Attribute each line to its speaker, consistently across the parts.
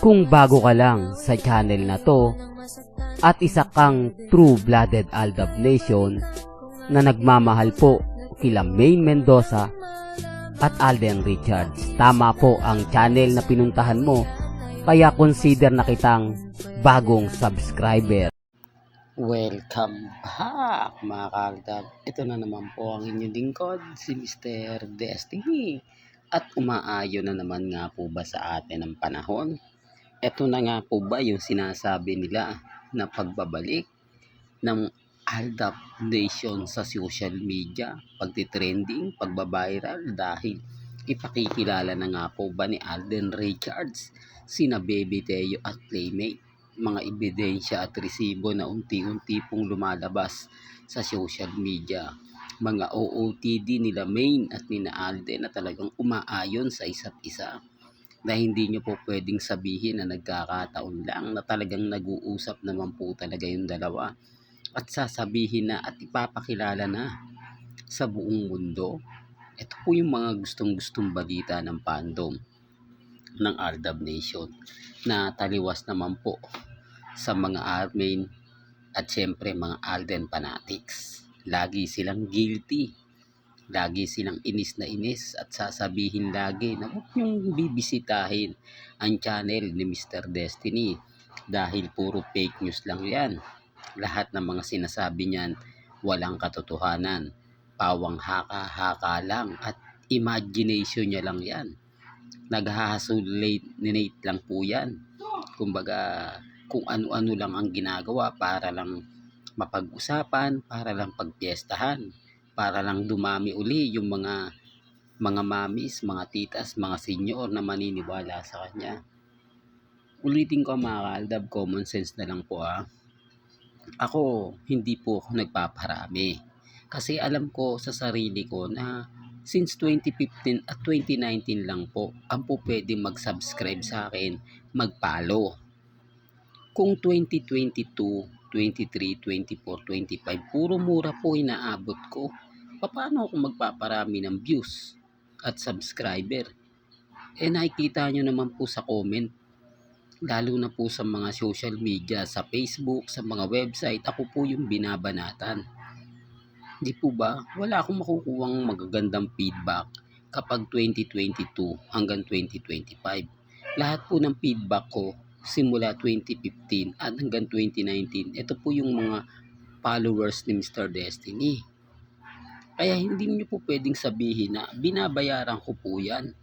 Speaker 1: Kung bago ka lang sa channel na to at isa kang true-blooded Aldab Nation na nagmamahal po kila Maine Mendoza at Alden Richards, tama po ang channel na pinuntahan mo, kaya consider na kitang bagong subscriber.
Speaker 2: Welcome back mga kaaldab. Ito na naman po ang inyong lingkod, si Mr. Destiny. At umaayon na naman nga po ba sa atin ang panahon? Ito na nga po ba yung sinasabi nila na pagbabalik ng Aldab Nation sa social media, pagtitrending, pagbabiral dahil ipakikilala na nga po ba ni Alden Richards sina Baby Teo at Playmate, mga ebidensya at resibo na unti-unti pong lumalabas sa social media, mga OOTD nila Maine at nina Alden na talagang umaayon sa isa't isa, na hindi nyo po pwedeng sabihin na nagkakataon lang, na talagang nag-uusap naman po talaga yung dalawa at sasabihin na at ipapakilala na sa buong mundo. Ito po yung mga gustong-gustong balita ng fandom ng Aldab Nation na taliwas naman po sa mga Armain at syempre mga Alden fanatics. Lagi silang guilty, lagi silang inis na inis at sasabihin lagi na huwag niyong bibisitahin ang channel ni Mr. Destiny dahil puro fake news lang yan. Lahat ng mga sinasabi niyan walang katotohanan, pawang haka-haka lang at imagination niya lang yan. Naghahasulate lang po yan. Kumbaga kung ano-ano lang ang ginagawa para lang mapag-usapan, para lang pagpiestahan, para lang dumami uli yung mga mamis, mga titas, mga senyor na maniniwala sa kanya. Ulitin ko mga kaaldab, common sense na lang po Ako, hindi po ako nagpaparami. Kasi alam ko sa sarili ko na since 2015 at 2019 lang po ang po pwede mag-subscribe sa akin, mag-follow. Kung 2022, 23, 24, 25, puro mura po inaabot ko. Paano ako magpaparami ng views at subscriber? Nakikita nyo naman po sa comment, lalo na po sa mga social media, sa Facebook, sa mga website, ako po yung binabanatan. Di po ba? Wala akong makukuhang magagandang feedback kapag 2022 hanggang 2025. Lahat po ng feedback ko simula 2015 at hanggang 2019, ito po yung mga followers ni Mr. Destiny. Kaya hindi niyo po pwedeng sabihin na binabayaran ko po yan.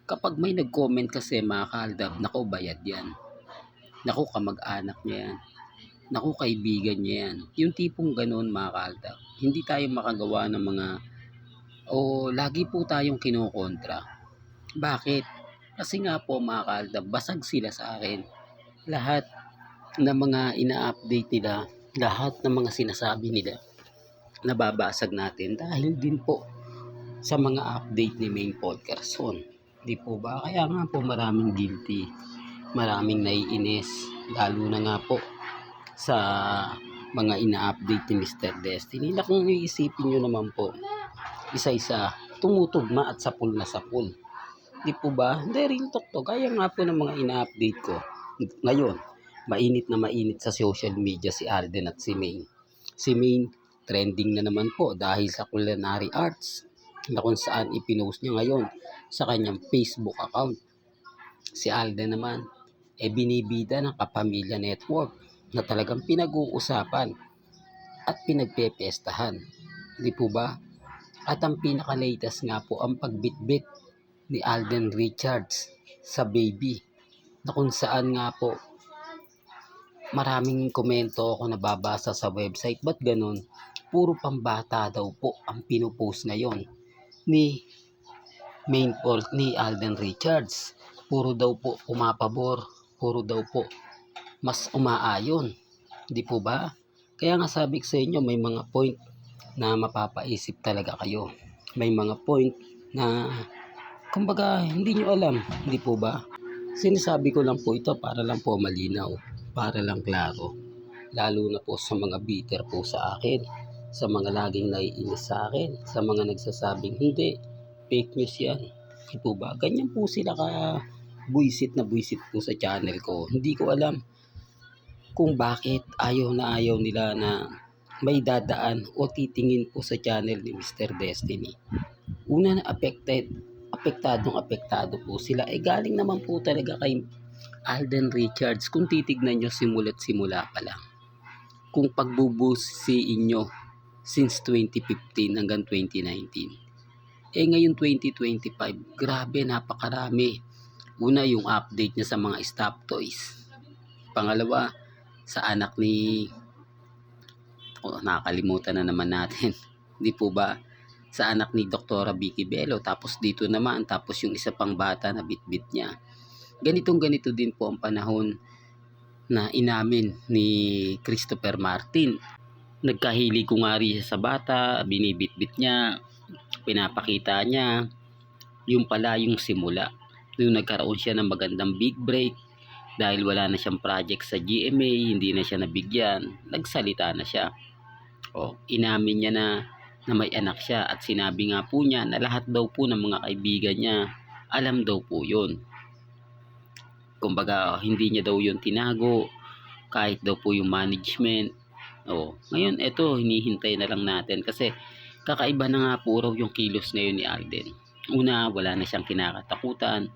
Speaker 2: Kapag may nag-comment kasi mga kaaldab, naku, bayad yan. Naku, kamag-anak niya yan. Naku, kaibigan niya yan. Yung tipong ganun mga kaaldab. Hindi tayo makagawa ng mga lagi po tayong kinokontra. Bakit? Kasi nga po mga kaaldab, basag sila sa akin. Lahat ng mga ina-update nila, lahat ng mga sinasabi nila, nababasag natin dahil din po sa mga update ni Maine Polkerson. Di po ba? Kaya nga po maraming guilty, maraming naiinis, lalo na nga po sa mga ina-update ni Mr. Destiny na kung iisipin nyo naman po, isa-isa, tumutugma at sapul na sapul. Di po ba? Hindi, real talk to. Kaya nga po ng mga ina-update ko. Ngayon, mainit na mainit sa social media si Alden at si Maine. Si Maine, trending na naman po dahil sa culinary arts na kung saan ipinost niya ngayon sa kanyang Facebook account. Si Alden naman, binibida ng Kapamilya Network na talagang pinag-uusapan at pinagpepestahan. Di po ba? At ang pinaka-latest nga po ang pagbitbit ni Alden Richards sa Baby, na kung saan nga po maraming komento ako nababasa sa website. Ba't ganun? Puro pambata daw po ang pinupost ngayon ni Alden Richards. Puro daw po pumapabor, puro daw po mas umaayon. Di po ba? Kaya nga sabi ko sa inyo, may mga point na mapapaisip talaga kayo. May mga point na kumbaga hindi nyo alam. Di po ba? Sinasabi ko lang po ito para lang po malinaw, para lang klaro. Lalo na po sa mga bitter po sa akin, sa mga laging naiinis sa akin, sa mga nagsasabing hindi, fake news yan. Di po ba? Ganyan po sila buisit po sa channel ko. Hindi ko alam kung bakit ayaw na ayaw nila na may dadaan o titingin po sa channel ni Mr. Destiny. Una na apektado po sila. Galing naman po talaga kay Alden Richards. Kung titignan nyo simula't simula pa lang. Kung pagbubusiin nyo since 2015 hanggang 2019. Ngayon 2025, grabe, napakarami. Una, yung update niya sa mga stop toys. Pangalawa, sa anak ni... nakakalimutan na naman natin. Di po ba? Sa anak ni Dr. Vicky Bello. Tapos dito naman, tapos yung isa pang bata na bitbit niya. Ganito din po ang panahon na inamin ni Christopher Martin. Nagkahilig ko nga rin sa bata, binibitbit niya, pinapakita niya, yung pala yung simula. Yung nagkaroon siya ng magandang big break dahil wala na siyang project sa GMA, hindi na siya nabigyan, nagsalita na siya. Inamin niya na may anak siya at sinabi nga po niya na lahat daw po ng mga kaibigan niya, alam daw po yun. Kumbaga, hindi niya daw yun tinago, kahit daw po yung management. Ngayon, eto, hinihintay na lang natin kasi kakaiba na nga po raw yung kilos ngayon ni Alden. Una, wala na siyang kinakatakutan,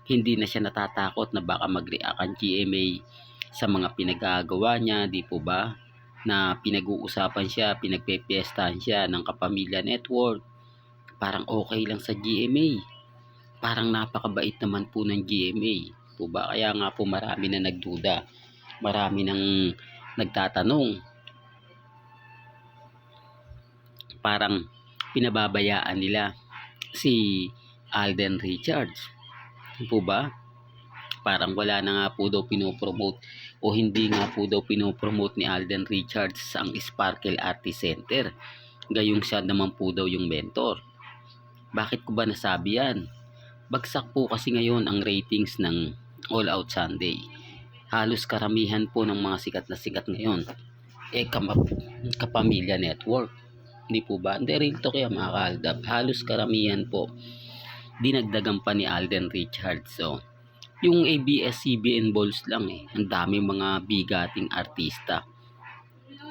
Speaker 2: hindi na siya natatakot na baka mag-react ang GMA sa mga pinagagawa niya, di po ba? Na pinag-uusapan siya, pinagpepiestahan siya ng Kapamilya Network. Parang okay lang sa GMA. Parang napakabait naman po ng GMA. Po ba? Kaya nga po marami na nagduda. Marami nang nagtatanong. Parang pinababayaan nila si Alden Richards. Po ba? Parang wala na nga po daw pinopromote o hindi nga po daw pinopromote ni Alden Richards ang Sparkle Artist Center. Gayong siya naman po daw yung mentor. Bakit ko ba nasabi yan? Bagsak po kasi ngayon ang ratings ng All Out Sunday. Halos karamihan po ng mga sikat na sikat ngayon Kapamilya Network. Hindi po ba? Hindi, real talk yan mga kaaldab. Halos karamihan po dinagdagan pa ni Alden Richards. Yung ABS-CBN Balls lang ang dami mga bigating artista.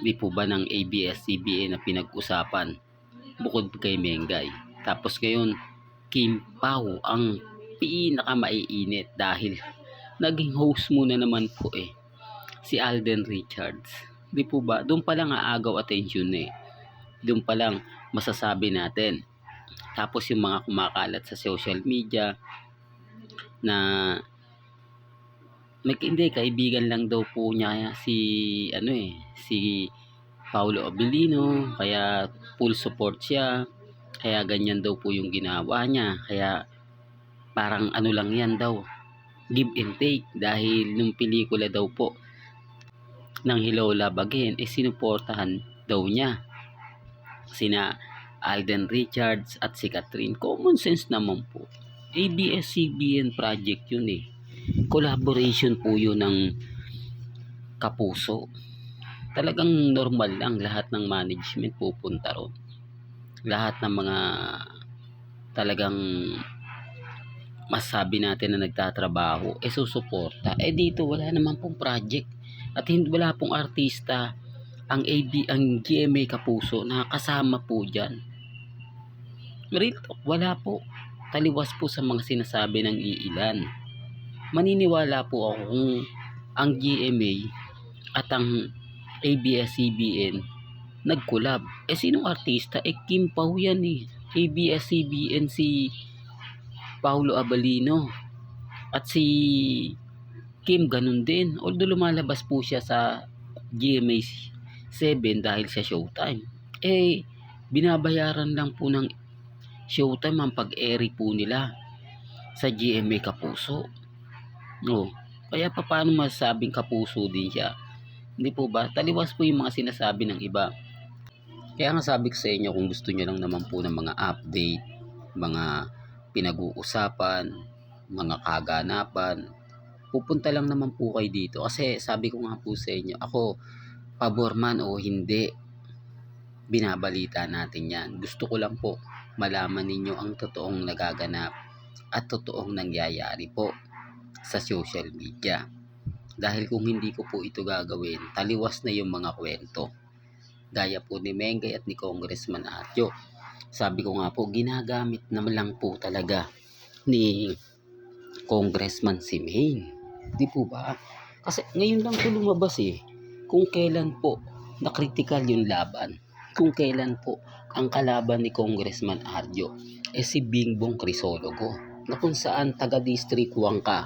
Speaker 2: Di po ba ng ABS-CBN na pinag-usapan bukod kay Mengay. Tapos ngayon, Kim Pao ang pinakamaiinit dahil naging host muna naman po si Alden Richards. Di po ba? Doon pa lang aagaw attention Doon pa lang masasabi natin. Tapos yung mga kumakalat sa social media na hindi, kaibigan lang daw po niya si Paulo Abilino, kaya full support siya, kaya ganyan daw po yung ginawa niya, kaya parang lang yan daw, give and take, dahil nung pelikula daw po ng Hello Love Again, sinuportahan daw niya sina Alden Richards at si Catherine. Common sense naman po. ABS-CBN project yun collaboration po yun ng kapuso. Talagang normal lang, lahat ng management pupunta ron. Lahat ng mga talagang masabi natin na nagtatrabaho susuporta. Dito wala naman pong project at wala pong artista ang GMA Kapuso na kasama po dyan. Real talk, wala po. Taliwas po sa mga sinasabi ng iilan. Maniniwala po ako kung ang GMA at ang ABS-CBN nag-collab. Sinong artista? Kim Pao yan ABS-CBN si Paulo Abalino at si Kim ganun din. Although lumalabas po siya sa GMA 7 dahil sa Showtime. Binabayaran lang po ng Showtime ang pag-airy po nila sa GMA Kapuso. Kaya paano masasabing kapuso din siya? Hindi po ba? Taliwas po yung mga sinasabi ng iba. Kaya nga sabi ko sa inyo, kung gusto nyo lang naman po ng mga update, mga pinag-uusapan, mga kaganapan, pupunta lang naman po kayo dito. Kasi sabi ko nga po sa inyo, ako, pabor man o hindi, binabalita natin yan. Gusto ko lang po malaman ninyo ang totoong nagaganap at totoong nangyayari po. sa social media. Dahil kung hindi ko po ito gagawin, taliwas na yung mga kwento. Gaya po ni Mengay at ni Congressman Arjo. Sabi ko nga po, ginagamit na lang po talaga ni Congressman si Maine. Di po ba? Kasi ngayon lang po lumabas kung kailan po na-critical yung laban. Kung kailan po ang kalaban ni Congressman Arjo si Bingbong Crisologo, na kung saan taga District 1 ka.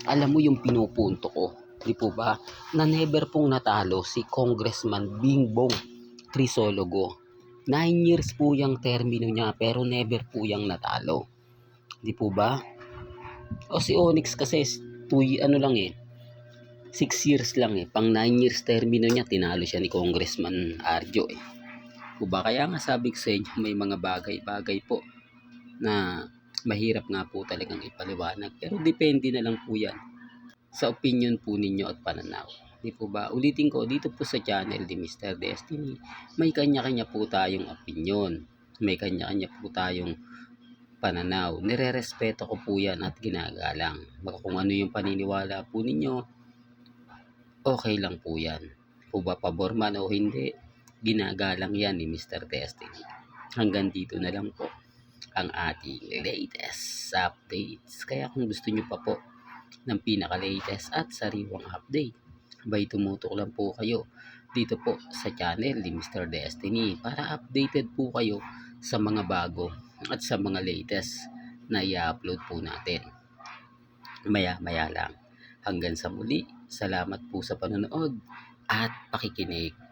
Speaker 2: Alam mo yung pinupunto ko, di po ba? Na never pong natalo si Congressman Bingbong Crisologo. 9 years po yung termino niya pero never po yung natalo. Di po ba? O si Onyx kasi 6 years lang pang 9 years termino niya, tinalo siya ni Congressman Arjo Diba? Kaya nga sabi ko sa inyo, may mga bagay-bagay po na mahirap nga po talagang ipaliwanag. Pero depende na lang po yan sa opinion po ninyo at pananaw. Di po ba? Ulitin ko, dito po sa channel ni Mr. Destiny, may kanya-kanya po tayong opinion. May kanya-kanya po tayong pananaw. Nire-respeto ko po yan at ginagalang. Baka kung ano yung paniniwala po ninyo, okay lang po yan. Po ba pabor man o hindi, ginagalang yan ni Mr. Destiny. Hanggang dito na lang po ang ating latest updates. Kaya kung gusto nyo pa po ng pinaka-latest at sariwang update, abay tumutok lang po kayo dito po sa channel ni Mr. Destiny para updated po kayo sa mga bago at sa mga latest na i-upload po natin. Maya-maya lang. Hanggang sa muli, salamat po sa panonood at pakikinig.